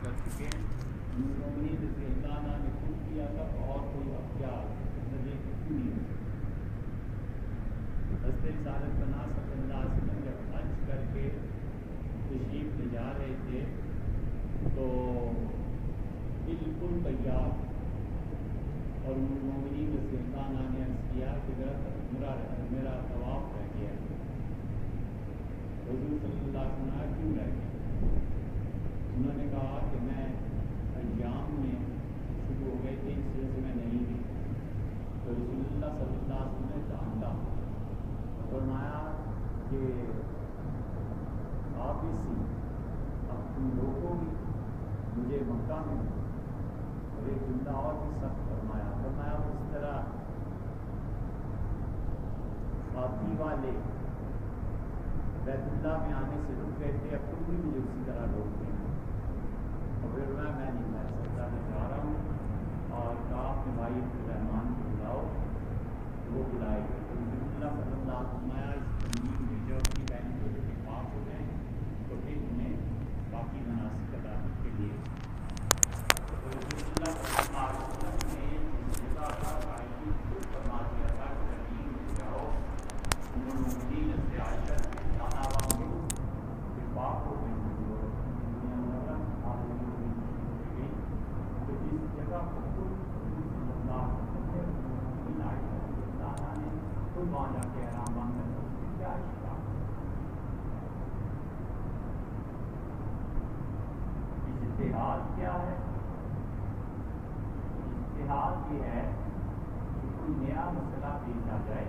کر چکے ہیں. جیسے اللہ نے خود کیا تھا اور کوئی اب کیا مجھے کیوں نہیں ہو سکتا. حضرت رسالت پناہ صلی اللہ علیہ وسلم جب حج کر کے تشریف لے جا رہے تھے تو بالکل تیار اور مومنین رضی اللہ عنہ نے عرض کیا کہ میرا طواف رہ گیا. حضور صلی اللہ علیہ وسلم کیوں رہ گیا؟ انہوں نے کہا کہ میں ایام میں شروع ہو گئے تھے اس وجہ سے میں نہیں گئی. تو رسول اللہ صلی اللہ علیہ وسلم نے جانتا فرمایا کہ آپ اسی اب تم روکو گی مجھے مکہ میں. اور ایک جملہ اور بھی سخت فرمایا اس طرح ساتھی والے بیت اللہ میں آنے سے رک گئے تھے, اب تم بھی مجھے اسی طرح روک دیں. اور پھر میں نہیں کہہ سکتا, میں جا رہا ہوں اور کہا اپنے بھائی عبدالرحمان کو بلاؤ. وہ بلائے گئے تو اللہ صلی اللہ علیہ وسلم اس زمین میں جو اپنی بہن کو جو پاک ہو جائیں تو پھر انہیں باقی مناسب ادا کے لیے اللہ صلی اللہ علیہ وسلم نے اس جگہ کا قائدی خود فرما دیا تھا کہ زمین میں جاؤ مدین سے عائشہ سے جانا ہوا پھر پاک ہو گئی تو جس جگہ کو خود خود وہاں جا کے آرام باندھ کر کیا اجتہاد کیا ہے؟ اجتہاد یہ ہے کہ کوئی نیا مسئلہ پیش آ جائے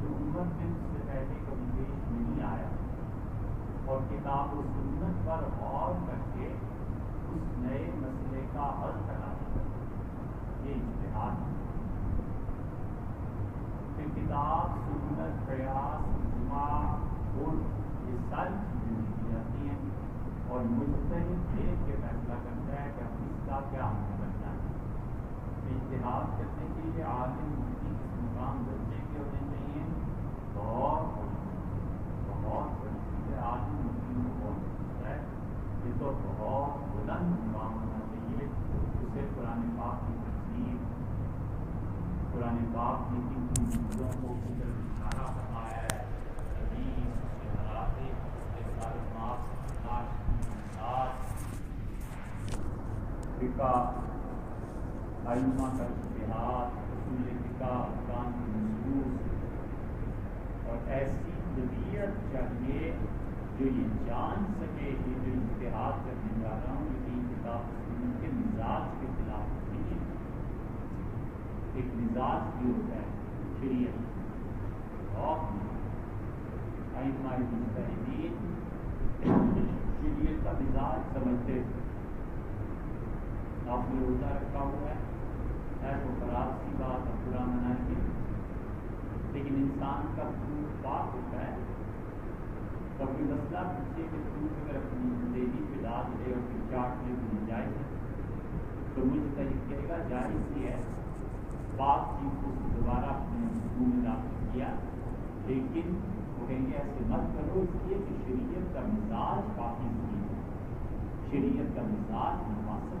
جو امت میں اس سے پہلے کبھی پیش نہیں آیا اور کتاب و سنت پر غور کر کے اس نئے مسئلے کا حل تلاش کرے. یہ اجتہاد ہے. کتاب سنت قیاس اجماع اور یہ ساری چیزیں لکھی جاتی ہیں اور مجتہد دیکھ کے فیصلہ کرتا ہے کہ اب اس کا کیا عمل کرنا ہے. اجتہاد کرنے کے لیے عالم مفتی کس مقام درجے کے ہونے چاہیے. بہت بڑی چیز ہے. عالم مفتی کو بہت سکتا ہے یہ تو بہت بلند مقام ہونا چاہیے. اسے قرآن پاک کی تفسیر قرآن پاک کی تین چیزوں کو فکر اشارہ فرمایا ہے. حدیث کے حراتے فقہ ائمہ کا اجتہاد اصول فقہ احکام کی نصوص اور ایسی طبیعت چاہیے جو یہ جان سکے کہ جو اجتہاد کرنے جا رہا ہوں یہ کتاب سنت کے مزاج کے خلاف نہیں ہے. ایک مزاج بھی ہوتا ہے شریعت اور ائمہ مجتہدین شریعت کا مزاج سمجھتے تھے. آپ نے روزہ رکھا ہوا ہے تو خراب سی بات ہے برا منائیں گے لیکن انسان کا خون پاک ہوتا ہے. اور کوئی مسئلہ پوچھے کہ تم اگر اپنی زندگی پہ ڈال دے اور پھر چاٹ لے تو جائز ہے تو مجھ طریق کہے گا جائز ہی ہے. پاک چیز کو دوبارہ اپنے منہ میں داخل کیا لیکن وہ کہیں گے ایسے مت کرو اس لیے کہ شریعت کا مزاج کافی نہیں ہے. شریعت کا مزاج نفاست ہے.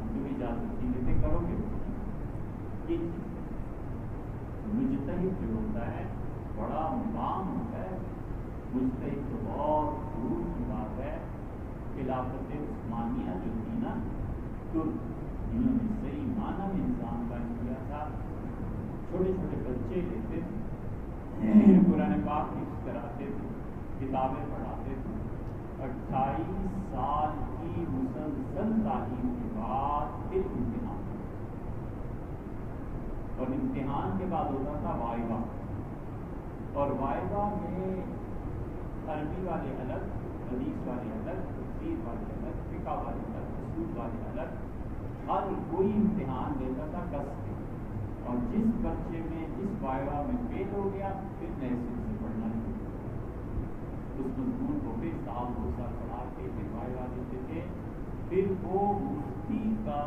ہم تو اجازت نہیں دیتے کرو گے یہ چیز. مجتہد جو ہوتا ہے بڑا مقام ہوتا ہے. مجتہد تو بہت دور کی بات ہے. خلافت عثمانیہ جو تھی نا تو انہوں نے صحیح معنی میں نظام قائم کیا تھا. چھوٹے چھوٹے بچے لیتے تھے قرآن پاک حفظ کراتے تھے کتابیں پڑھاتے تھے. 28 سال کی مسلسل تعلیم کے بعد پھر امتحان اور امتحان کے بعد ہوتا تھا وائبہ. اور وائبہ میں عربی والے الگ حدیث والے الگ تفسیر والے الگ فقہ والے الگ اصول والے الگ. ہر کوئی امتحان دیتا تھا کس کے اور جس بچے میں جس وائبہ میں فیل ہو گیا پھر نئے سے پڑھنا شروع. اس مضمون کو پھر سال 2 سال پڑھا کے پھر وائبہ دیتے تھے. پھر وہ مفتی کا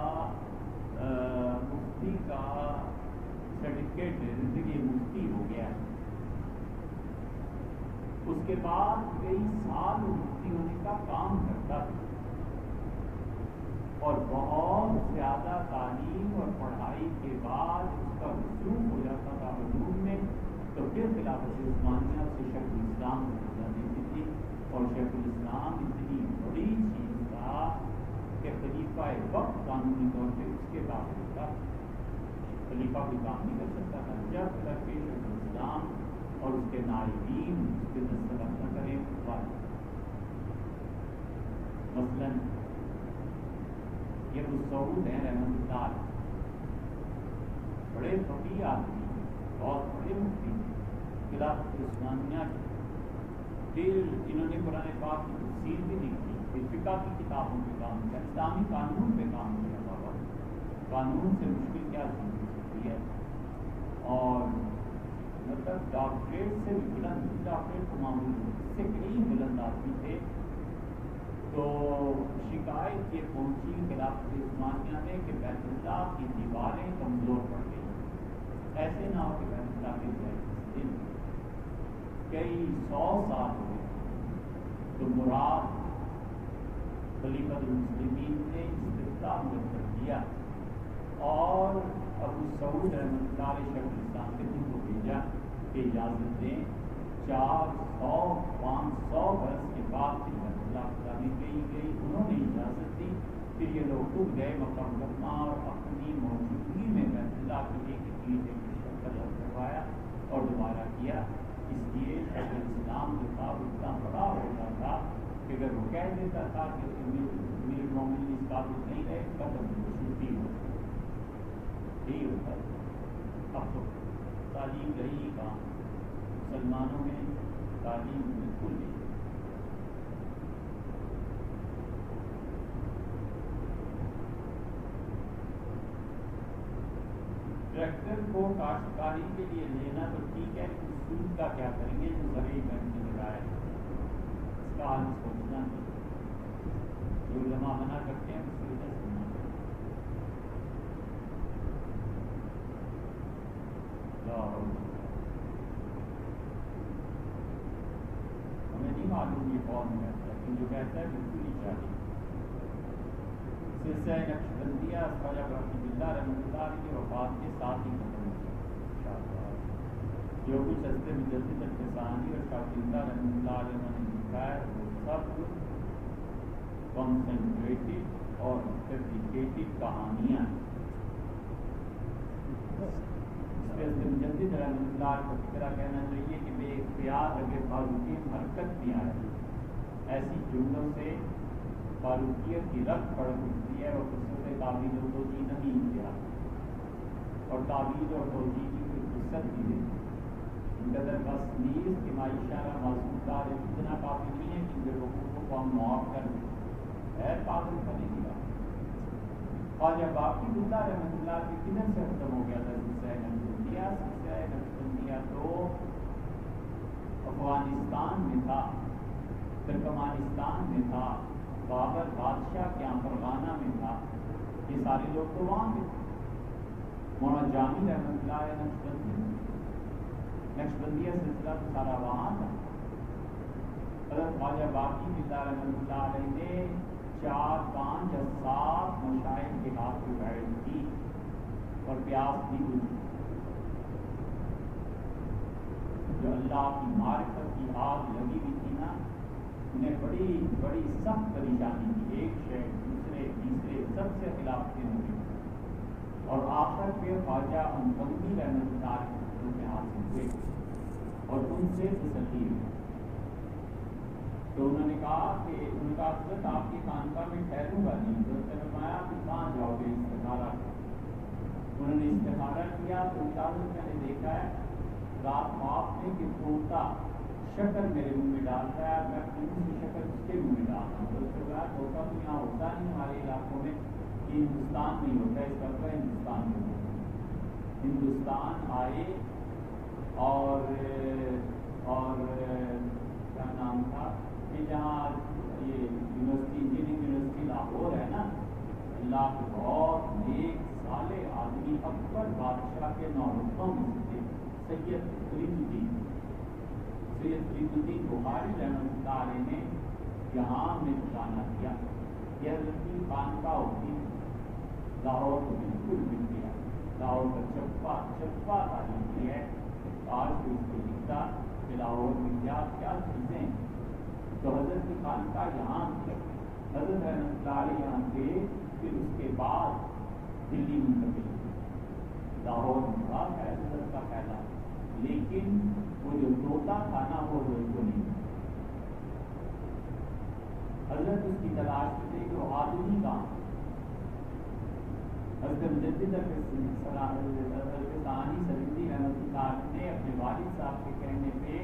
سرٹیفکیٹ دے دیتے کہ یہ مفتی ہو گیا ہے. اس کے بعد کئی سال مفتی ہونے کا کام کرتا تھا اور بہت زیادہ تعلیم اور پڑھائی کے بعد اس کا رسوخ ہو جاتا تھا علوم میں، تو پھر خلافت عثمانیہ سے شیخ الاسلام کو سزا دیتی تھی. اور شیخ الاسلام اتنی بڑی چیز تھا کہ خلیفہ وقت قانونی طور پہ اس کے بعد ہوتا، خلیفہ بھی کام نہیں کر سکتا تھا جب تک کہ شیخ الاسلام اور اس کے نائبین اس کے دستخط نہ کریں. مثلاً یہ ابو سعود ہیں رحمۃ اللہ، بڑے فقیہ آدمی، بہت بڑے مفتی، خلافت عثمانیہ پھر انہوں نے قرآن پاک کی تفسیر بھی لکھی، پھر فقہ کی کتابوں پہ کام کیا، اسلامی قانون پہ کام کیا. بابا قانون سے مشکل کیا چیز ہو سکتی ہے. اور مطلب ڈاکٹریٹ سے بھی بلند، ڈاکٹریٹ کو معمول سے کئی بلند آدمی تھے. تو شکایت یہ پہنچی خلافت عثمانیہ میں کہ بیت اللہ کی دیواریں کمزور پڑ گئی. ایسے نہ ہو کہ بیت اللہ کے دن کئی 100 سال ہوئے تو مراد خلیفۃ المسلمین نے استفتاء کر دیا اور ابو سعود رحمۃ اللہ علیہ شیخ الاسلام کے دن کو بھیجا کہ اجازت دیں. 400-500 برس کے بعد گئی انہوں نے اجازت دی. پھر یہ لوگ خود گئے مکہ مکرمہ اور اپنی موجودگی میں بیت اللہ کی ایک چیز کروایا اور دوبارہ کیا. اس لیے شیخ الاسلام جو تھا وہ اتنا بڑا ہوتا تھا کہ اگر وہ کہہ دیتا تھا کہ امیر المومنین اس قابل نہیں رہے قدم چھٹی ہو یہی ہوتا تھا. اب تو تعلیم رہی کہاں، مسلمانوں میں تعلیم بالکل نہیں. ٹریکٹر کو کاشتکاری کے لیے لینا تو ٹھیک ہے، سود کا کیا کریں گے جو زرعی بینک نے لگایا ہے، اس کا حال سوچنا نہیں. جو علماء منع کرتے ہیں اس کی وجہ سے منع کرتے ہیں. ہمیں نہیں معلوم یہ کون کہتا ہے، لیکن جو کہتا ہے بالکل ہی چاہیے. سلسلہ نقشبندیہ خواجہ برحمۃ اللہ رحمۃ اللہ علیہ کی وفات کے ساتھ ہی ختم ہو. جو کچھ ہستے مجدد الفسانی اور شاہ اللہ رحمۃ اللہ علیہ نے لکھا ہے وہ سب کنسنٹریٹڈ اور فیبریکیٹڈ کہانیاں ہیں. مجدد رحمۃ اللہ کو فکرہ کہنا چاہیے کہ بے اختیار اگر فاروقی حرکت بھی آئے، ایسی جملوں سے فاروقیت کی رکھ پڑ سکتی ہے اور خصوص تعبیر و توجیہ نہیں کیا، اور تعبیر اور توجیہ کی کوئی فرصت بھی نہیں. ان کا بس نیز کہ معاشرہ معصوم دار اتنا کافی نہیں ہے کہ ان کے حقوق کو ہم معاف کر دیں، ہے پاگل کرنے کی بات. اور جب باقی اللہ رحمۃ اللہ کے کدھر سے ختم ہو گیا تھا سلسلہ نقشبندیہ تو افغانستان میں تھا، ترکمانستان میں تھا، بابر بادشاہ کے یہاں فرغانہ میں تھا. یہ سارے لوگ تو وہاں تھے. مولانا جامی رحمۃ اللہ علیہ نقشبندیہ سلسلہ تو سارا وہاں تھا. حضرت خواجہ باقی اللہ رحمۃ اللہ علیہ نے 4-5 یا 7 مشائخ کے ہاتھ میں بیٹھ کی اور پیاس بھی بجھی. جو اللہ کی معرفت کی آگ لگی ہوئی تھی نا، انہیں بڑی بڑی سخت پریشانی تھی. ایک شہر دوسرے تیسرے سب سے خلاف کے ہوئے اور آخر پہ خواجہ بندی رحمۃ اللہ علیہ کے ہاتھ میں ہوئے اور ان سے تسلی ہوئی. تو انہوں نے کہا کہ ان کا حضرت آپ کی خانقاہ میں ٹھہروں گا نہیں. تو اس نے فرمایا کہ کہاں جاؤ گے استخارہ. انہوں نے استخارہ کیا تو اجازت میں نے دیکھا ہے رات خواب میں کہ طوطا شکر میرے منہ میں ڈالتا ہے، میں اپنی کی شکر اس کے منہ میں ڈالتا ہوں. تو اس کے بعد طوطا تو یہاں ہوتا نہیں ہمارے علاقوں میں، یہ ہندوستان میں ہوتا ہے، اس کا تو ہندوستان میں ہوتا ہے. ہندوستان آئے اور کیا نام تھا کہ جہاں یہ یونیورسٹی انجینئرنگ یونیورسٹی لاہور ہے نا، اللہ کے بہت نیک صالح آدمی اکبر بادشاہ کے نورتوں میں سے سید کلیم الدین سید فرید الدین بخاری رحمۃ اللہ علیہ نے یہاں میں ٹھکانا دیا کہ حضرت کی خانقاہ ہوتی لاہور کو بالکل مل گیا، لاہور کا چپا تعلیم کی ہے، آج بھی اس کو لکھتا کہ لاہور میں کیا کیا چیزیں ہیں۔ تو حضرت کی خانقاہ یہاں تھے، حضرت رحمۃ اللہ علیہ یہاں تھے، پھر اس کے بعد دلی منتقل ہوئے، لاہور میں تھا حضرت کا پہلا، لیکن وہ جو طوطا تھا نا وہ حضرت کو نہیں، حضرت اس کی تلاش میں تھے کہ وہ آدمی کہاں۔ حضرت مجدد ثانی سرندی رحمۃ اللہ نے اپنے والد صاحب کے کہنے پہ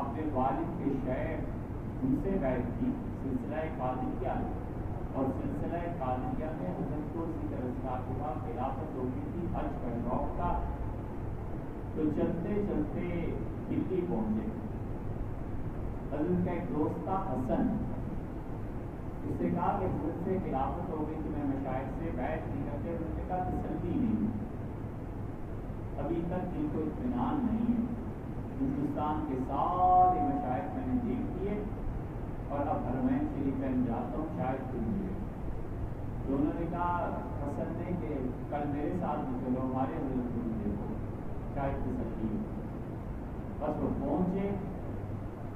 اپنے والد کے شیخ ان سے بیعت کی سلسلہ قادریہ، اور سلسلہ قادریہ میں حضرت کو اسی طرح کا خلافت ہو گئی تھی، حج کا شوق تھا، تو چلتے چلتے دلی پہنچے۔ حضرت کا ایک دوست تھا حسن، اس سے کہا کہ حضرت سے خلافت ہو گئی، تو میں مشائخ سے بیعت نہیں کرتے، حضرت نے کہا تسلی نہیں، ابھی تک دل کو اطمینان نہیں ہے، ہندوستان کے سارے مشائخ میں نے دیکھ لیے اور اب حرمین شریف میں جاتا ہوں، شاید تم ملے۔ تو انہوں نے کہا حسن نے کہ کل میرے ساتھ بھی چلو، ہمارے حضرت کو بھی دیکھو، شاید تسلی ہو۔ بس وہ پہنچے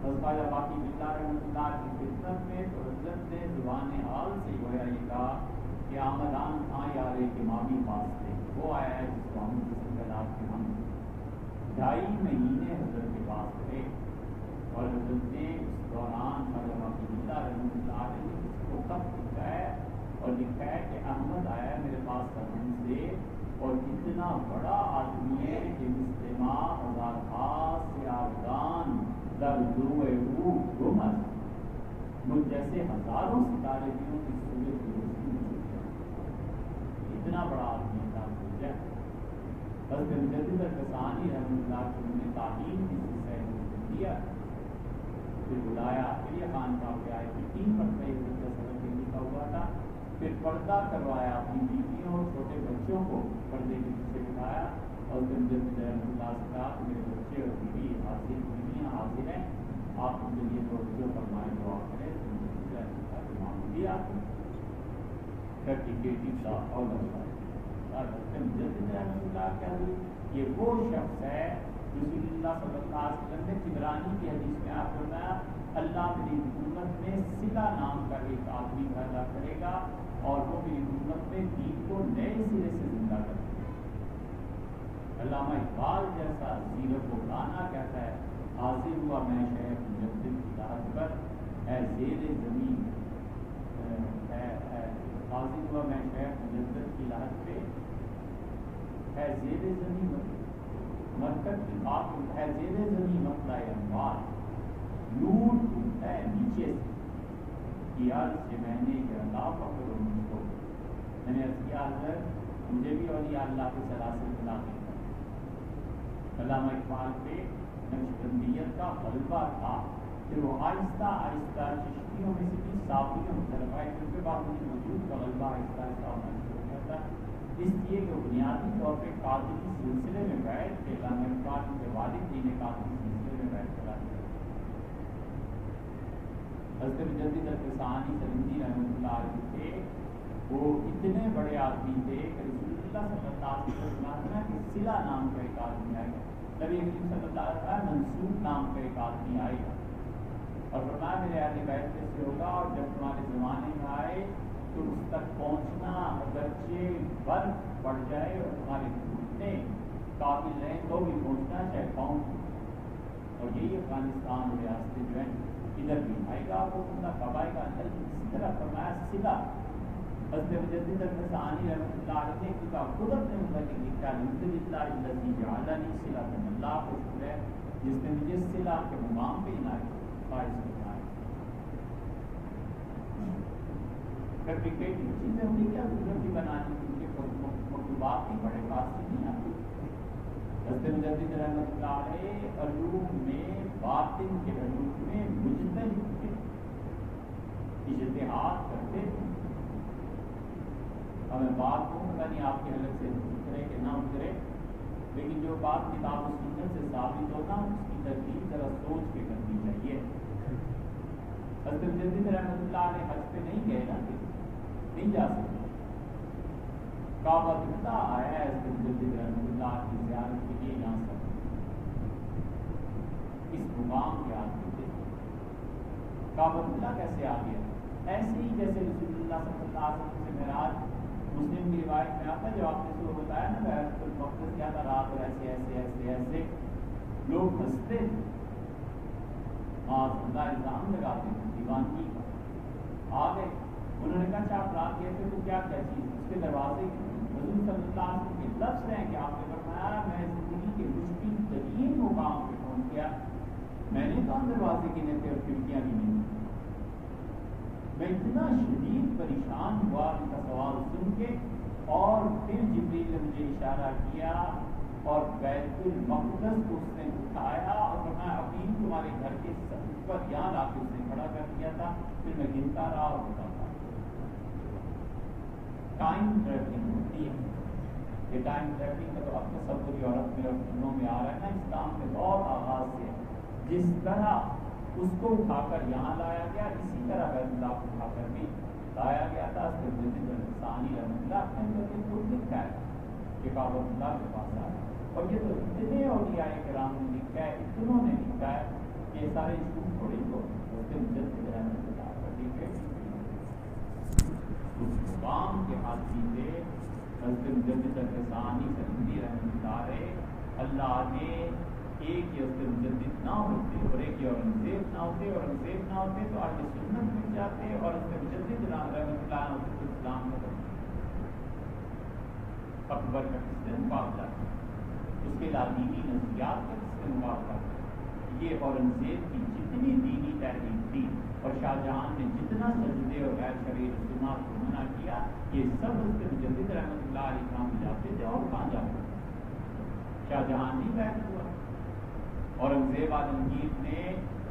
خواجہ باقی بلّہ رحمۃ اللہ کی خدمت میں، تو حضرت نے زبان حال سے گویا یہ کہا کہ آمدان خاں یار کے مامی پاس تھے، وہ آیا ہے جس کو ہم جسم کے ہم 2.5 مہینے حضرت کے پاس رہے، اور حضرت نے اس دوران خواجہ باقی بلّہ رحمۃ اللہ نے اس کو خط لکھا ہے، اور لکھا ہے کہ احمد آیا ہے میرے پاس سرحن سے، اور اتنا بڑا آدمی ہے کہ مستماع ہزار خاص سے آردان در ضلوع او گمز، مجھ جیسے ہزاروں ستارے دیوں کی سورج کی روشنی میں چھپ جائے، اتنا بڑا آدمی تھا جائے۔ حضرت مجدد الفسانی رحمۃ اللہ کو نے تعلیم کی سلسلہ دیا، پھر بلایا، پھر یہ خانقاہ پہ آئے، پھر 3 مرتبہ حضرت کا سبق لکھا ہوا تھا، پھر پردہ کروایا اپنی بیویوں اور چھوٹے بچوں کو پردے کے پیچھے بٹھایا، اور پھر مجدد رحمۃ اللہ سے کہا کہ میرے بچے اور بیوی حاضر بیویاں حاضر ہیں، آپ ان کے لیے توجہ فرمائیں، دعا کریں، معمولی آدمی سرٹیفکیٹ اور مجدد رحمۃ اللہ کیا ہوئی، یہ وہ شخص ہے رسول اللہ صلی اللہ علیہ وسلم نے طبرانی کی حدیث میں آپ فرمایا اللہ میری حکومت میں صلہ نام کا ایک آدمی پیدا کرے گا، اور وہ میری حکومت میں دین کو نئے سرے سے زندہ کر دے گا۔ علامہ اقبال جیسا زیرک و گانا کہتا ہے، حاضر ہوا میں شیخ مجدد کی راہ پر، اے زیر زمین حاضر ہوا میں شیخ مجدد کی راہ پہ، ہے زیر زمین مرکز کی بات ہے، زیر زمین مسئلہ اموال لوٹ ٹوٹتا ہے نیچے سے، یاد سے میں نے کہ اللہ پکڑو مجھ کو، میں نے عرض کیا حضرت مجھے بھی اولیاء اللہ کے سلاسل ملاقات کر۔ علامہ اقبال پہ نقشبندیت کا غلبہ تھا، پھر وہ آہستہ آہستہ چشتیوں میں سے بھی صافیوں کی طرف آئے، کیونکہ باقی وجود کا غلبہ آہستہ آہستہ ہونا شروع ہو جاتا، اس لیے کہ بنیادی طور پہ قادری سلسلے میں بیعت تھے، علامہ اقبال کے والد جی نے قادری سلسلے میں بیعت کرا دیا۔ حضرت مجدد الفسانی سرندی رحمۃ اللہ علیہ تھے، وہ اتنے بڑے آدمی تھے کہ رسول اللہ صلی اللہ علیہ وسلم کہ صلہ نام کا ایک آدمی آئے گا، نبی کریم صلی اللہ علیہ وسلم منصور نام کا ایک آدمی آئے گا، اور فرمایا میرے اہل بیت کیسے ہوگا، اور جب تمہارے زمانے میں آئے تو اس تک پہنچنا اگرچہ برف پڑ جائے اور تمہارے گھٹنے قابل رہیں تو بھی پہنچنا چاہے پاؤں، اور یہی افغانستان اور ریاستیں جو ہیں ادھر بھی آئے گا، آپ کو بندہ کب آئے گا، اسی طرح فرمایا صلہ۔ حضرت مجدد الفسانی رحمۃ اللہ علیہ نے کتاب قدرت نے متعلق لکھا الحمدللہ الذی جعلنی صلۃ، اللہ کو شکر ہے جس نے مجھے صلہ کے مقام پہ عنایت فائز فرمایا۔ پریکٹیکل چیزیں ہمیں کیا ضرورت تھی بنانے کی، ان کے مطلوبات کی بڑے پاس نہیں آتی۔ حضرت مجدد رحمۃ اللہ علیہ علوم میں باطن کے علوم میں مجتہد تھے، اجتہاد کرتے تھے۔ اب میں بات کروں، پتہ نہیں آپ کے حلق سے اترے کہ نہ اترے، لیکن جو بات کتاب و سنت سے ثابت ہونا اس کی ترتیب ذرا سوچ کے کرنی چاہیے. حضرت مجدد رحمۃ اللہ علیہ حج پہ نہیں گئے نا, نہیں جا سکتے. کعبہ کتنا آیا ہے حضرت مجدد رحمۃ اللہ کی زیارت کے لیے یہاں سے اس مقام کے آدمی تھے. کعبہ اللہ کیسے آ گیا؟ ایسے ہی جیسے رسول اللہ صلی اللہ علیہ وسلم سے معراج مسلم کی روایت میں آتا ہے, جو آپ نے تو بتایا نا بیت المقدس کیا تھا رات اور ایسے ایسے ایسے ایسے لوگ ہنستے تھے, اللہ الزام لگاتے تھے دیوانگی کا. آ گئے, انہوں نے کہا اچھا آپ رات گئے تھے تو کیا کیا چیز؟ اس کے دروازے حضور صلی اللہ علیہ وسلم کے لفظ ہیں کہ آپ نے فرمایا میں زندگی کے مشکل ترین مقام پہ پہنچ گیا, میں نے تو دروازے گنے تھے اور کھڑکیاں بھی نہیں. میں اتنا شدید پریشان ہوا ان کا سوال سن کے, اور پھر جبریل نے مجھے اشارہ کیا اور بیت المقدس کو اس نے اٹھایا اور فرمایا ابھی تمہارے گھر کے سطح پر یہاں لا کے اس نے کھڑا کر دیا تھا. پھر میں گنتا رہا اور بتاتا. ٹائم ٹریولنگ ہوتی ہے. یہ ٹائم ٹریولنگ کا تو اب تصور یورپ میں اور فلموں میں آ رہا ہے نا, اسلام کے بہت آغاز سے جس طرح اس کو اٹھا کر یہاں لایا گیا, اسی طرح بیت اللہ کو اٹھا کر بھی لایا گیا تھا. ثانی رحمۃ اللہ اپنے اندر کے خود لکھا ہے کہ کعبۃ اللہ کے پاس آیا, اور یہ تو اتنے اولیاء کرام نے لکھا ہے, اتنوں نے لکھا ہے کہ یہ سارے جھوٹ تھوڑی کو اس کے مجدد رحمۃ اللہ پر لکھے. اس مقام کے حاصل سے حضرت مجدد ثانی سندھی رحمۃ اللہ علیہ, اللہ نے ایک ہی حضرت مجدد نہ ہوتے اور ایک ہی اورنگزیب نہ ہوتے, اورنگزیب نہ ہوتے تو آج سنت مل جاتے, اور حضرت مجدد رحمۃ اللہ ہوتے تو اسلام ختم. اکبر کا کس سے مقابلہ, اس کے لادینی نظریات کا کس سے مقابلہ. یہ اورنگزیب کی جتنی دینی تحریک تھی اور شاہ جہاں نے جتنا سجدے اور غیر شرعی رسومات کو منع کیا, یہ سب حضرت مجدد رحمۃ اللہ علیہ کام جاتے تھے اور کہاں جاتے تھے. شاہ جہاں نہیں بیٹھ ہوا. اورنگزیب عالمگیر نے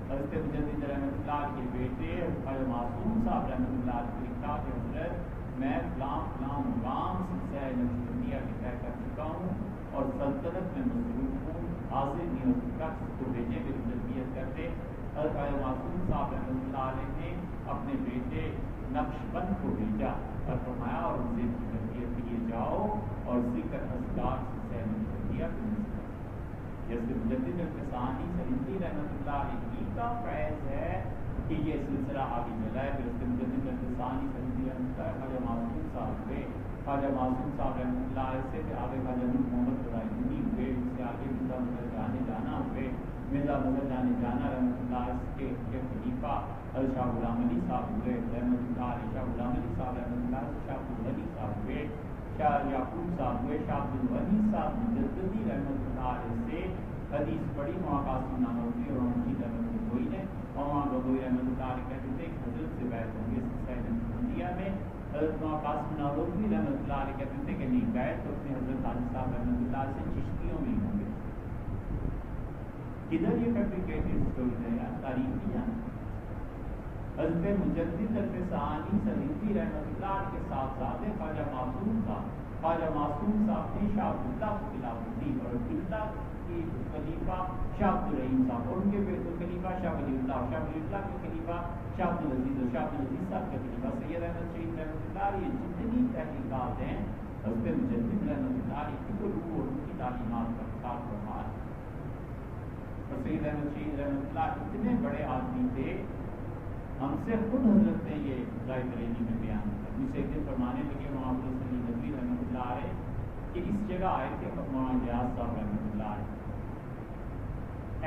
حضرت مجدد رحمۃ اللہ کے بیٹے خواجہ معصوم صاحب رحمۃ اللہ علیہ کو لکھا کہ حضرت میں فلاں فلاں مقام سلسلہ نقشبندیہ کے طے کر چکا ہوں اور سلطنت میں مصروف ہوں, حاضر نہیں ہو سکا, اس کو بھیجے میری تربیت کرتے. حضرت خواجہ معصوم صاحب رحمۃ اللہ علیہ نے اپنے بیٹے نقشبند کو بھیجا اور فرمایا اورنگزیب کی تربیت کے لیے جاؤ اور ذکر اذکار سلسلہ نقشبندیہ کو جیسے مجدد ثانی سندھی رحمۃ اللہ علیہ کا فیض ہے کہ یہ سلسلہ آگے چلا ہے. پھر اس کے مجدد ثانی سندھی رحمۃ اللہ خواجہ معصوم صاحب ہوئے, خواجہ معصوم صاحب رحمۃ اللہ علیہ سے پھر آگے خواجہ نور محمد قرائینی ہوئے, اس سے آگے مرزا مظہر جانے جانا ہوئے, مرزا مظہر جانے جانا رحمۃ اللہ علیہ کے خلیفہ حضرت شاہ غلام علی صاحب ہوئے رحمۃ اللہ علیہ, شاہ غلام علی صاحب رحمۃ اللہ علیہ, شاہ عبدالغنی صاحب ہوئے, شاہ یعقوب صاحب ہوئے, شاہ عبدالغنی صاحب مجددی رحمۃ اللہ علیہ سے حدیث پڑھی. وہاں قاسم نانوتوی اور محمد رحمۃ گوئی نے, اور وہاں گوئی رحمۃ اللہ علیہ کہتے تھے کہ حضرت سے بیعت ہوں گے سلسلہ نقشبندیہ میں. حضرت وہاں قاسم نانوتوی رحمۃ اللہ علیہ کہتے تھے کہ نہیں, بیعت تو اپنے حضرت حاجی صاحب رحمۃ اللہ سے چشتیوں میں ہوں گے. کدھر یہ فیبریکیٹڈ اسٹوریز ہے یار, تاریخ کی جان. حضرت مجدد ثانی سندھی رحمۃ اللہ علیہ کے ساتھ ساتھ خواجہ معصوم صاحب, خواجہ معصوم صاحب نے شاہ عبداللہ کو خلافت دی, اور عبداللہ کی خلیفہ شاہ عبدالرحیم صاحب, اور ان کے خلیفہ شاہ ولی اللہ, شاہ ولی اللہ کے خلیفہ شاہ عبدالعزیز, اور شاہ عبدالعزیز صاحب کے خلیفہ سید احمد شہید رحمۃ اللہ علیہ. جتنی تحقیقات ہیں حضرت مجدد رحمۃ اللہ علیہ کی تو روح اور ان کی تعلیمات کا خاص فرمان. اور سید احمد شہید رحمۃ اللہ اتنے بڑے آدمی تھے, ہم سے خود حضرت نے یہ رائے بریلی میں بیان کیا. مجھ سے ایک دن فرمانے لگے محمد حسین ندوی رحمۃ اللہ علیہ کہ اس جگہ آئے تھے مولانا ریاض صاحب رحمۃ اللہ علیہ,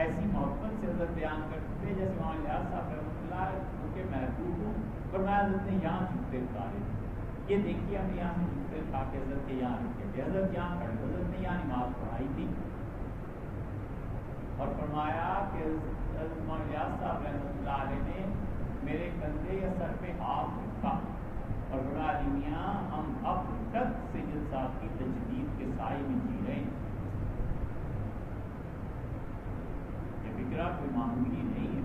ایسی محبت سے حضرت بیان کرتے تھے جیسے مولانا ریاض صاحب رحمۃ اللہ علیہ کیونکہ محبوب ہوں, پر میں حضرت نے یہاں جھکتے اتارے تھے. یہ دیکھیے ہم یہاں سے جھکتے اٹھا کے حضرت کے یہاں رکھے تھے, حضرت یہاں کھڑے, حضرت نے یہاں نماز پڑھائی تھی, اور فرمایا کہ حضرت مولانا ریاض صاحب رحمۃ اللہ علیہ نے میرے کندھے یا سر پہ ہاتھ رکھا اور بڑا میاں ہم اب تک سید صاحب کی تجدید کے سائے میں جی رہے ہیں. یہ فکرہ کوئی معمولی نہیں ہے.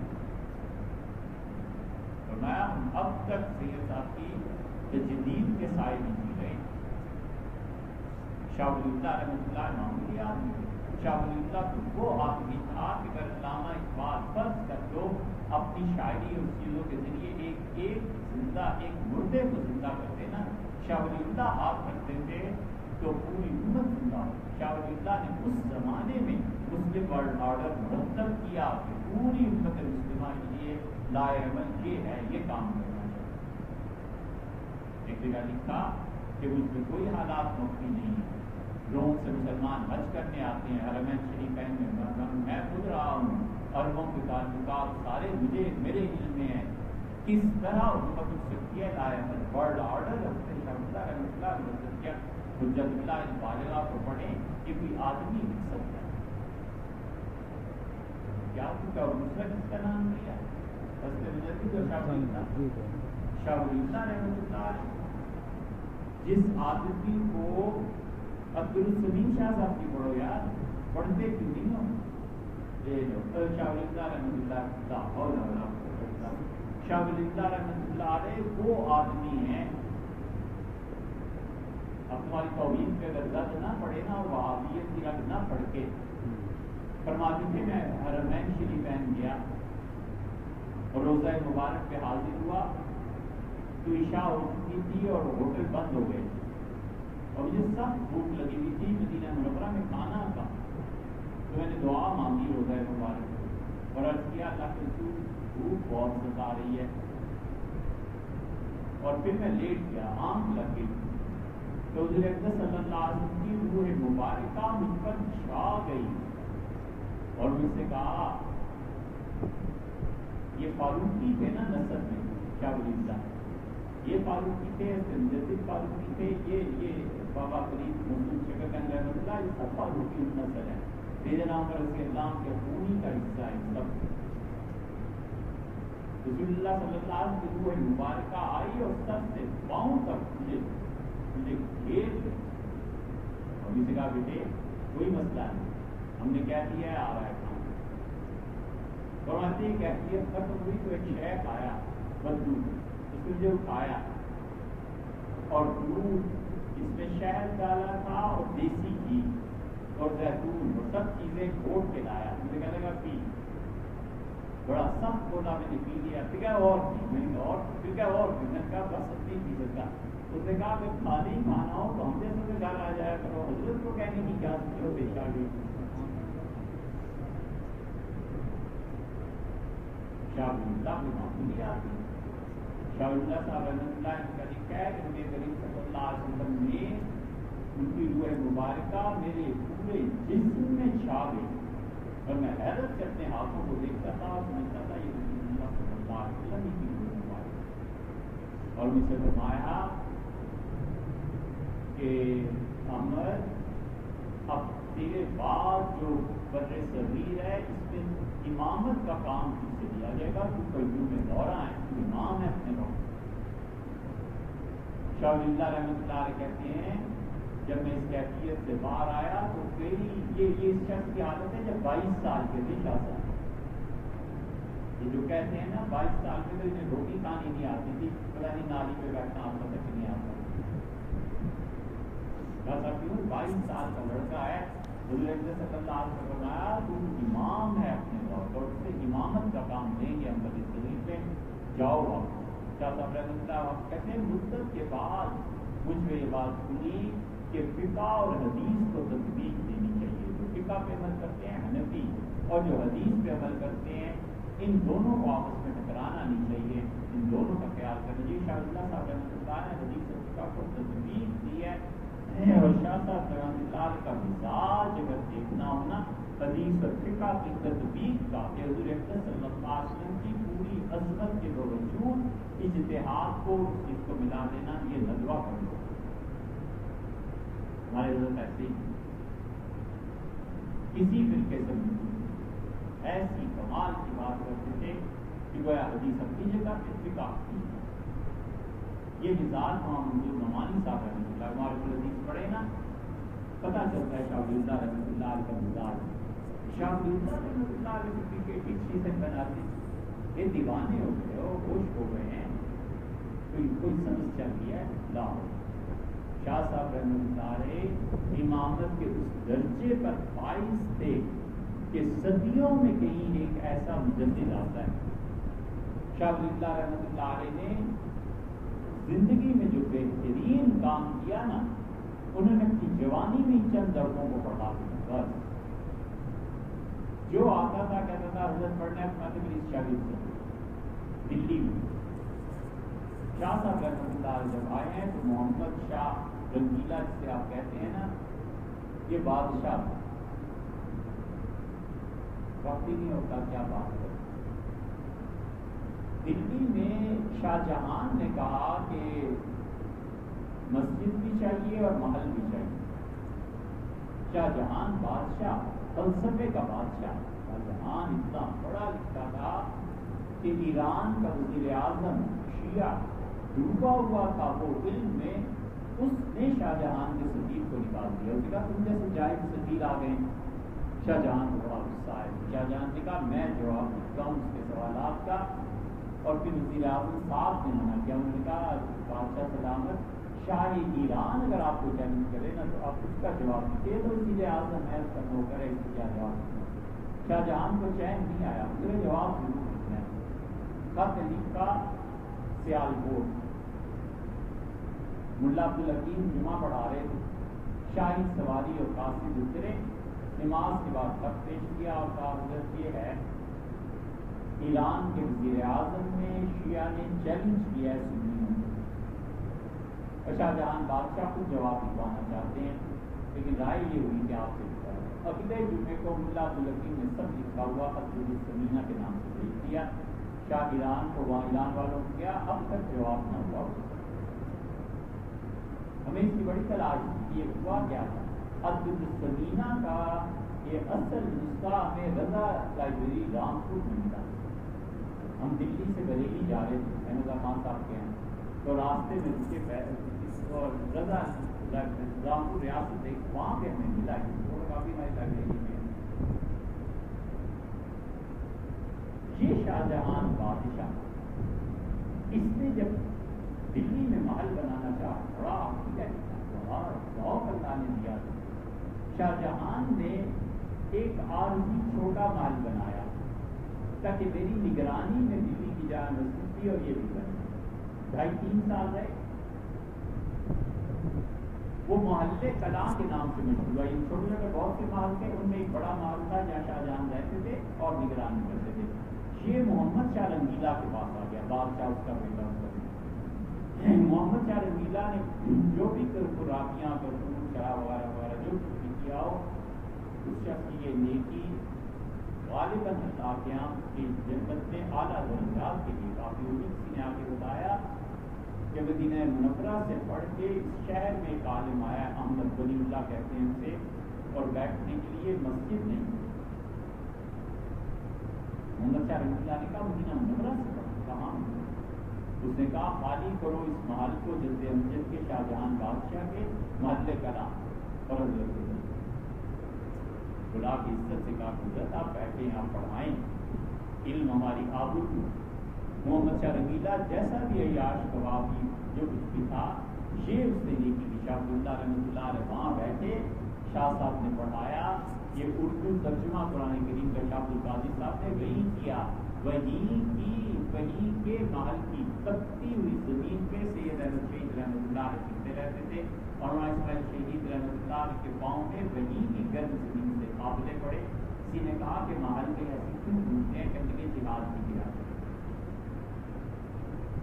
فرمایا ہم اب تک سید صاحب کی تجدید کے سائے میں جی رہے ہیں. شاہ ولی اللہ رحمۃ اللہ معمولی آدمی شاہ ولی اللہ تو وہ آدمی تھا کہ اگر علامہ اقبال فرض کر دو اپنی شاعری اور چیزوں کے ذریعے ایک زندہ ایک مردے کو زندہ کرتے نا، شاہ ولی اللہ آپ کرتے تھے تو پوری امت زندہ ہو۔ شاہ ولی اللہ نے اس زمانے میں مسلم ورلڈ آرڈر مرتب کیا کہ پوری امت مسلمہ کے لیے لائے عمل یہ ہے، یہ کام کرنا چاہیے۔ ایک جگہ لکھا کہ اس میں کوئی حالات مخفی نہیں ہے، لوگوں سے مسلمان حج کرنے آتے ہیں حرمین شریفین میں، میں خود رہا ہوں، عربوں کے تعلقات سارے میرے علم میں ہیں، کس طرح امت سکتی ہے لائے عمل ورلڈ آرڈر حجت اللہ بالغہ کو پڑھیں کہ کوئی آدمی لکھ سکتا ہے کیا دوسرا کس کا نام لیا شاہ ولی اللہ رحمۃ اللہ جس آدمی کو عبدالسلیم شاہ صاحب کی پڑھو یار، پڑھتے کیوں نہیں ہو؟ شاہ ولی اللہ رحمۃ اللہ شاہ ولی اللہ رحمۃ اللہ علیہ وہ آدمی ہیں، اب تمہاری توحید پہ اگر رد نہ پڑے نا اور وہابیت کی رد نہ پڑھ کے فرماتے تھے میں حرمین شریفین گیا اور روزہ مبارک پہ حاضر ہوا تو عشاء ہو چکی تھی اور ہوٹل بند ہو گئے اور مجھے سخت بھوک لگی ہوئی تھی، مدینہ منورہ میں کھانا تھا، تو میں نے دعا مانگی روزہ مبارک اور عرض کیا اللہ کے رسول بھوک بہت ستا رہی ہے، اور پھر میں لیٹ گیا، آنکھ لگ گئی تو حضور اقدس صلی اللہ علیہ وسلم کی روح مبارکہ مجھ پر چھا گئی اور مجھ سے کہا یہ فاروقی تھے نا نسب میں، کیا ولی اللہ یہ فاروقی تھے، مجدد فاروقی تھے، یہ بابا فرید مسلم شکرگنج رحمۃ اللہ، یہ سب فاروقی نسل ہے، میرے نام پر رضی اللہ کے خونی کا حصہ ہے سب۔ رسول اللہ صلی اللہ علیہ وسلم کی روح مبارکہ آئی اور سب سے پاؤں تک مجھے گھیر گئی اور مجھ سے کہا بیٹے کوئی مسئلہ نہیں، ہم نے کہہ دیا ہے آ رہا ہے کام، اور آتے ہی کیفیت ختم ہوئی تو ایک شیخ آیا بدو، اس نے مجھے اٹھایا اور دودھ اس میں شہد ڈالا تھا اور دیسی گھی اور زیتون اور سب چیزیں گھوٹ کے لایا، مجھے کہنے لگا پی، بڑا سخت بولا، میں نے پی لیا، پھر کیا اور پی، میں نے کہا اور پھر کیا اور پی، میں نے کہا بس اب نہیں پی سکتا، اس نے کہا کہ کھانا ہی کھانا ہو تو ہم جیسے سے گھر آ جایا کرو، حضرت کو کہنے کی کیا پیش آ گئی۔ شاہ ولی اللہ کو معمولی آدمی، شاہ ولی اللہ صاحب رحمۃ اللہ کا لکھا ہے کہ نبی کریم صلی اللہ علیہ وسلم نے ان کی روح مبارکہ میرے پورے جسم میں چھا گئی اور میں حیرت سے اپنے ہاتھوں کو دیکھتا تھا اور سمجھتا تھا یہ رسول اللہ صلی اللہ علیہ وسلم کی روح مبارکہ، اور مجھ سے فرمایا کہ احمد اب تیرے بعد جو بر صغیر ہے اس میں امامت کا کام تجھ سے دیا جائے گا، تو قیوم دورہ ہے، تو امام ہے اپنے وقت۔ شاہ ولی اللہ رحمۃ اللہ علیہ کہتے ہیں جب میں اس کیفیت سے باہر آیا تو میری یہ اس شخص کی عادت ہے جب 22 سال کے تھے شاہ صاحب، یہ جو کہتے ہیں نا 22 سال کے تو انہیں روٹی کھانی نہیں آتی تھی، پتہ نہیں نالی پہ بیٹھنا آتا تک نہیں آتا، 22 سال کا لڑکا ہے، حضور اقدس صلی اللہ علیہ وسلم نے فرمایا تم امام ہے اپنے دور پر، اس سے امامت کا کام دیں گے ہم بڑی صغیر پہ جاؤ۔ آپ شاہ صاحب رحمۃ اللہ کہتے ہیں مدت کے بعد مجھ میں یہ بات سنی کہ فقہ اور حدیث کو تطبیق دینی چاہیے، جو فقہ پہ عمل کرتے ہیں حنفی اور جو حدیث پہ عمل کرتے ہیں ان دونوں کو آپس میں ٹکرانا نہیں چاہیے، ان دونوں کا خیال کرنا چاہیے۔ شاہ اللہ صاحب رحمۃ اللہ نے حدیث اور فقہ کو تطبیق دی ہے، اور شاہ صاحب رحمۃ اللہ کا مزاج اگر دیکھنا ہونا حدیث اور فقہ کی تطبیق کا کہ حضور اقدس صلی اللہ علیہ وسلم کی پوری عظمت کے باوجود اجتہاد کو اس کو ملا دینا یہ ندوہ کر دو، ہمارے حضرت ایسے ہی کسی فرقے سے ایسی کمال کی بات کرتے تھے کہ گویا حدیث اپنی جگہ پہ فقہ اپنی جگہ۔ یہ مثال وہاں منظور نعمانی صاحب رحمۃ اللہ ہمارے کو حدیث پڑھے نا پتہ چلتا ہے شاہ ولی اللہ رحمۃ اللہ علیہ کا مزاج، شاہ ولی اللہ رحمۃ اللہ علیہ کے پچھلی سے بناتے یہ دیوانے ہو گئے ہو، ہوش ہو گئے ہیں، کوئی سمجھ چل رہی ہے لا شاہ صاحب رحمۃ اللہ علیہ امامت کے اس درجے پر فائز تھے کہ صدیوں میں کہیں ایک ایسا مجدد آتا ہے. شاہ ولی اللہ رحمۃ اللہ علیہ نے زندگی میں جو بہترین کام کیا نا، انہوں نے اپنی جوانی میں چند لڑکوں کو پڑھا دیا. بس جو آتا تھا کہتا تھا حضرت پڑھنے اپنا تو میری شاگرد سے. دلی میں شاہ صاحب رحمۃ اللہ علیہ جب آئے ہیں تو محمد شاہ رنگیلا جسے آپ کہتے ہیں نا، یہ بادشاہ وقت ہی نہیں ہوتا کیا بات ہے. دلی میں شاہ جہان نے کہا کہ مسجد بھی چاہیے اور محل بھی چاہیے. شاہ جہان بادشاہ، فلسفے کا بادشاہ. شاہ جہان اتنا بڑا لکھتا تھا کہ ایران کا وزیر اعظم شیعہ ڈوبا ہوا تھا وہ علم میں، اس نے شاہ جہان کے سفیر کو نکال دیا. اس نے کہا تم جیسے جائز سفیر آ گئے. شاہ جہان کو بڑا غصہ ہے. شاہ جہان نے کہا میں جواب دیتا ہوں اس کے سوالات کا. اور پھر وزیر اعظم صاحب نے منع کیا. انہوں نے کہا بادشاہ سلامت، شاہ ایران اگر آپ کو چیلنج کرے نا تو آپ اس کا جواب دیتے. تو وزیر اعظم ہے اس کا نوکر ہے، اس کو کیا جواب. شاہ جہان کو چین نہیں آیا. مجھے جواب ضرور دینا ہے. خط لکھا سیالکوٹ. ملا عبدالحکیم جمعہ پڑھا رہے تھے. شاہی سواری اور قاصد اترے. نماز کے بعد خط پیش کیا اور کہا حضرت یہ ہے ایران کے وزیر اعظم نے شیعہ نے چیلنج کیا ہے سنیوں کو. شاہ جہان بادشاہ خود جواب لکھوانا چاہتے ہیں، لیکن رائے یہ ہوئی کہ آپ سے لکھا ہے. اگلے جمعے کو ملا عبدالحکیم نے سب لکھا ہوا حضرت سمینہ کے نام سے بھیج دیا. شاہ ایران کو وہاں ایران والوں کو کیا اب تک جواب نہ ہوا. ہمیں اس کی بڑی تلاش تھی. یہ ہوا کیا تھا؟ حضرت سمینہ کا یہ اصل نسخہ ہمیں رضا لائبریری رامپور میں ملا. ہم دلی سے بریلی جا رہے تھے، احمد خان صاحب کے ہیں، تو راستے میں اس کے رضا رامپور ریاست ایک وہاں پہ ہمیں ملا. اور کافی ہماری لائبریری میں یہ شاہ جہان بادشاہ، اس نے جب دلی میں محل بنانا چاہا بڑا ذوق اللہ نے دیا. شاہ جہان نے ایک عارضی چھوٹا محل بنایا تاکہ میری نگرانی میں دلی کی جامع مسجد تھی اور یہ بھی بنی. 2.5-3 سال رہے. وہ محلے کلاں کے نام سے مشہور ہوا. یہ چھوٹے چھوٹے بہت سے محل تھے، ان میں ایک بڑا محل تھا جہاں شاہ جہان رہتے تھے اور نگرانی کرتے تھے. یہ محمد شاہ رنگیلا کے پاس آ گیا. بادشاہ اس کا بیٹا محمد شاہ رنگیلا نے جو بھی خرابیاں کرتوت شراب وغیرہ وغیرہ جو کچھ بھی کیا ہو، اس شخص کی یہ نیکی غالباً اللہ کے یہاں کی جنت میں اعلیٰ درجات کے لیے کافی ہوئی. کسی نے آ کے بتایا کہ مدینہ منورہ سے پڑھ کے اس شہر میں ایک عالم آیا، احمد ولی اللہ کہتے ہیں اسے، اور بیٹھنے کے لیے مسجد نہیں. محمد شاہ رحمۃ اللہ نے کہا مدینہ منورہ سے پڑھ. کہاں؟ اس نے کہا خالی کرو اس محل کو جلد امجد کے شاہ جہان بادشاہ کے محلے کلاں اور حضرت بلا کی عزت سے کہا حضرت آپ بیٹھے آپ پڑھائیں، علم ہماری آبرو. محمد شاہ رنگیلا جیسا بھی عیاش کبابی جو کچھ بھی تھا یہ اس نے نیکی کی. شاہ عبداللہ رحمۃ اللہ علیہ وہاں بیٹھے، شاہ صاحب نے پڑھایا. یہ اردو ترجمہ قرآن کریم کا شاہ عبدالقادر صاحب نے وہی کیا. وہیں کے محل کی تپتی ہوئی زمین پہ سید احمد شہید رحمۃ اللہ علیہ سیکھتے رہتے تھے، اور وہاں اسماعیل شہید رحمۃ اللہ علیہ کے پاؤں میں وہیں کی گرم زمین سے قابلے پڑے. کسی نے کہا کہ محل میں ایسی کیوں ڈھونڈتے ہیں کہ لگے جہاد کی گرا.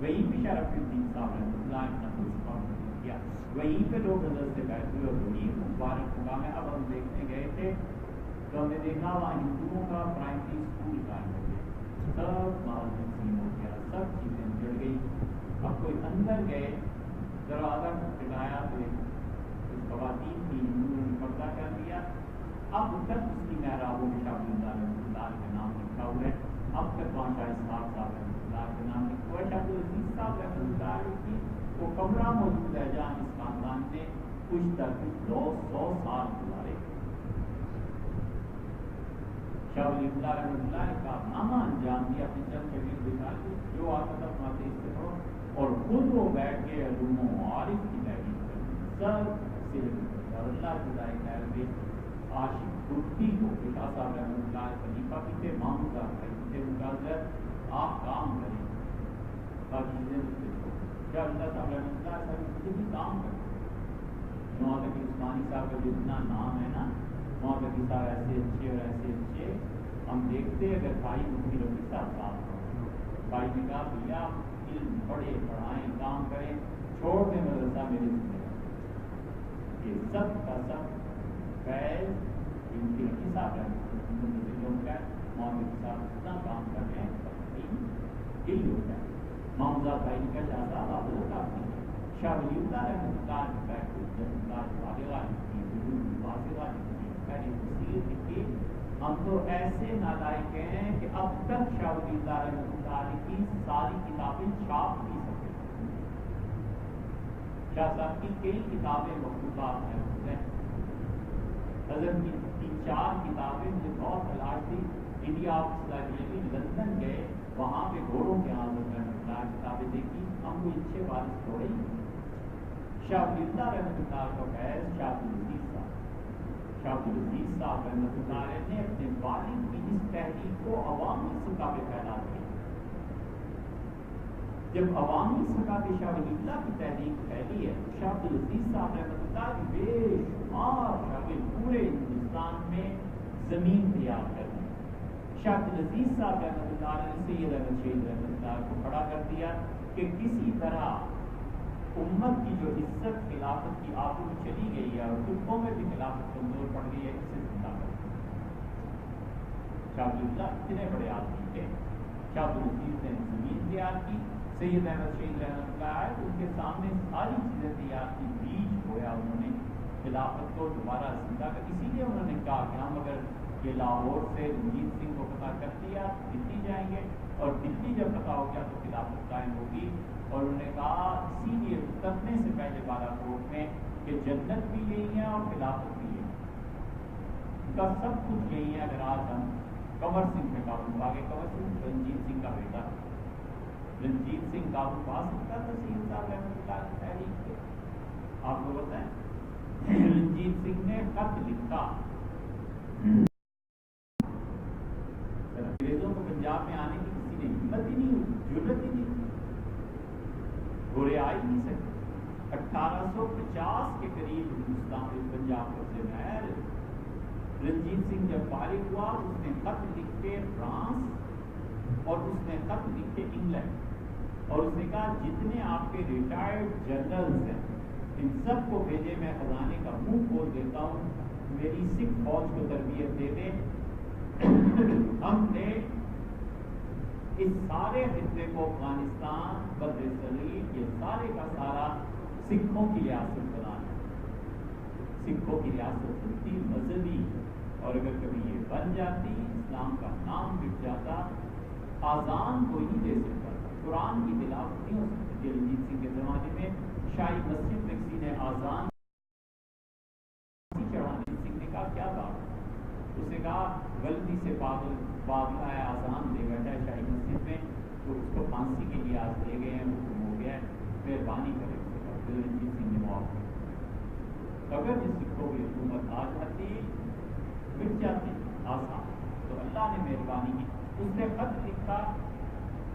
وہیں پہ شرف الدین صاحب رحمۃ اللہ نے کیا. وہیں پہ لوگ حضرت سے بیٹھے ہوئے اور وہیں مبارک مقام ہے. اب ہم دیکھنے گئے تھے تو ہم نے دیکھا وہاں ہندوؤں کا پرائمری اسکول قائم ہو گیا. سب مال تقسیم ہو گیا، سب چیزیں جڑ گئی. اب کوئی اندر گئے دروازہ کھٹکھٹایا تو کچھ خواتین کی ہندوؤں نے پردہ کر دیا. اب تک اس کی محرابوں میں شاہ عبداللہ کا نام لکھا ہوا ہے. اب تک وہاں شاہ اسحاق صاحب رحمۃ اللہ کے نام لکھا ہوا ہے. شاہ عبدالعزیز صاحب رحمۃ اللہ کی وہ کمرہ موجود ہے جہاں اس خاندان نے کچھ تک 200 سال گزارے. شاہ ولی اللہ رحمۃ اللہ نے کارنامہ انجام دیا. اپنے چند شبیر دکھا کے جو آتا تھا وہاں سے اس سے پڑھو، اور خود وہ بیٹھ کے علوم و معارف کی تحقیق کرتے. سب سے اور اللہ جزائے خیر دے عاشق کرتی کو پتا صاحب رحمۃ اللہ خلیفہ بھی تھے، مام صاحب تھے، مقاصد آپ کام کریں باقی چیزیں اس سے کیا اللہ صاحب رحمۃ اللہ صاحب بھی کام کریں۔ مولانا عثمانی صاحب کا جتنا نام ہے نا، مولانا صاحب ایسے اچھے اور ایسے اچھے ہم دیکھتے اگر بھائی مفتی رفیع صاحب کام کریں، بھائی نے کہا بھیا علم پڑھے پڑھائیں کام کریں، چھوڑ دیں مدرسہ میرے سے یہ سب کا سب فیض مفتی رفیع صاحب ہے، مولانا صاحب اتنا کام کر رہے ہیں دل ہوتا ہے۔ محمد بھائی کا شاہ صاحب آپ لوگ کام نہیں شاہ ولی اللہ رحمۃ اللہ ہم تو ایسے نالائق ہیں کہ اب تک شاہ ولی اللہ رحمۃ اللہ کی ساری کتابیں چھاپ نہیں سکتے۔ شاہ صاحب کی کئی کتابیں مخلوقات ہیں، حضرت کی 4 کتابیں مجھے بہت تلاش تھی، انڈیا آف لائبریری لندن گئے، وہاں پہ گھوڑوں کے حاضر کتابیں دیکھی، ہم کوئی اچھے بارش تھوڑے ہی۔ شاہ ولی اللہ رحمۃ اللہ کا فیض شاہ عبدالعزیز صاحب، شاہ عبدالعزیز صاحب رحمۃ اللہ نے اپنے والد کی اس تحریک کو عوامی سطح پہ پھیلا دیا۔ جب عوامی سطح پہ شاہ ولی اللہ کی تحریک پھیلی ہے تو شاہ عبدالعزیز صاحب رحمۃ اللہ کی بے شمار شاگرد پورے ہندوستان میں زمین تیار کر دی۔ شاہ عبدالعزیز صاحب رحمۃ اللہ نے سید احمد شہید رحمۃ اللہ کو کھڑا کر دیا کہ کسی طرح امت کی جو عزت خلافت کی آبرو میں چلی گئی ہے اور خطبوں میں بھی خلافت کمزور پڑ گئی ہے، اسے زندہ کر دیا۔ شاہ عبداللہ اتنے بڑے آدمی تھے، شاہ عبدالعزیز نے زمین تیار کی، سید احمد شہید رحمۃ اللہ آئے تو ان کے سامنے ساری چیزیں تیار کی، بیج بویا انہوں نے خلافت کو دوبارہ زندہ کر۔ اسی لیے انہوں نے کہا کہ ہم اگر یہ لاہور سے رنجیت سنگھ کو پتہ کر دیا دلی جائیں گے، اور دلی جب پتہ ہو گیا تو خلافت قائم ہوگی۔ اور انہوں نے کہا اسی لیے اترنے سے پہلے بالا کوٹ میں کہ جنت بھی یہی ہے اور خلافت بھی یہی ہے، ان کا سب کچھ یہی ہے۔ اگر آج ہم کنور سنگھ میں قابو آگے، کنور سنگھ رنجیت سنگھ کا بیٹا، رنجیت سنگھ قابو پا سکتا تھا سید صاحب رحمۃ اللہ کی تحریک سے؟ آپ کو بتائیں، رنجیت سنگھ نے خط لکھا انگریزوں کو پنجاب میں آنے کی کسی نے ہمت ہی نہیں ہوئی، ضرورت ہی نہیں تھی، گھوڑے آ ہی نہیں سکتے۔ 1850 کے قریب ہندوستان میں پنجاب قبضے میں آیا۔ رنجیت سنگھ جب فارغ ہوا اس نے خط لکھے فرانس اور اس نے خط لکھے انگلینڈ، اور اس نے کہا جتنے آپ کے ریٹائرڈ جنرلز ہیں ان سب کو بھیجے، میں خزانے کا منہ کھول دیتا ہوں، میری سکھ فوج کو تربیت دے دیں۔ ہم نے اس سارے خطے کو افغانستان، بر صغیر، یہ سارے کا سارا سکھوں کی ریاست بنانا، سکھوں کی ریاست ہوتی مذہبی، اور اگر کبھی یہ بن جاتی، اسلام کا نام بک جاتا، آزان کوئی نہیں دے سکتا، قرآن کی تلاوت نہیں ہو سکتی۔ رنجیت سنگھ کے زمانے میں شاہی مسجد میں کسی نے آزان چڑھانے، سنگھ نے کہا کیا بات؟ اس نے کہا غلطی سے پاگل ہے، آزان دے بیٹھا ہے شاہی مسجد میں، تو اس کو پھانسی کے لیے آج لے گئے ہیں، حکم ہو گیا ہے، مہربانی کرے۔ رنجیت سنگھ نے معاف کیا۔ اگر جس سکھوں کی حکومت آ جاتی، مٹ جاتی آسان، تو اللہ نے مہربانی کی۔ اس نے خط لکھا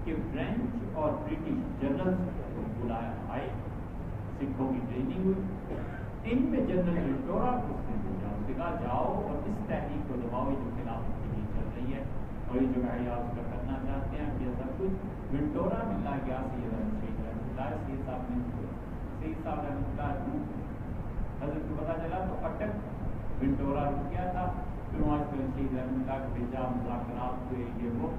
کہ فرینچ اور برٹش جنرلز کو بلایا، آئے، سکھوں کی ٹریننگ ہوئی، ان میں جنرل ونٹورا کو اس نے بھیجا، اس نے کہا جاؤ اور اس تحریک کو دباؤ جو خلافت کے لیے چل رہی ہے اور یہ جو احیاء کا کرنا چاہتے ہیں، یہ سب کچھ ونٹورا ملا گیا سید احمد شہید رحمۃ اللہ، سید صاحب نے، سید صاحب رحمۃ اللہ حضرت کو پتہ چلا تو اٹک ونٹورا رک گیا تھا، پھر وہاں شہید رحمۃ اللہ کو بھیجا، مذاکرات ہوئے، یہ وہ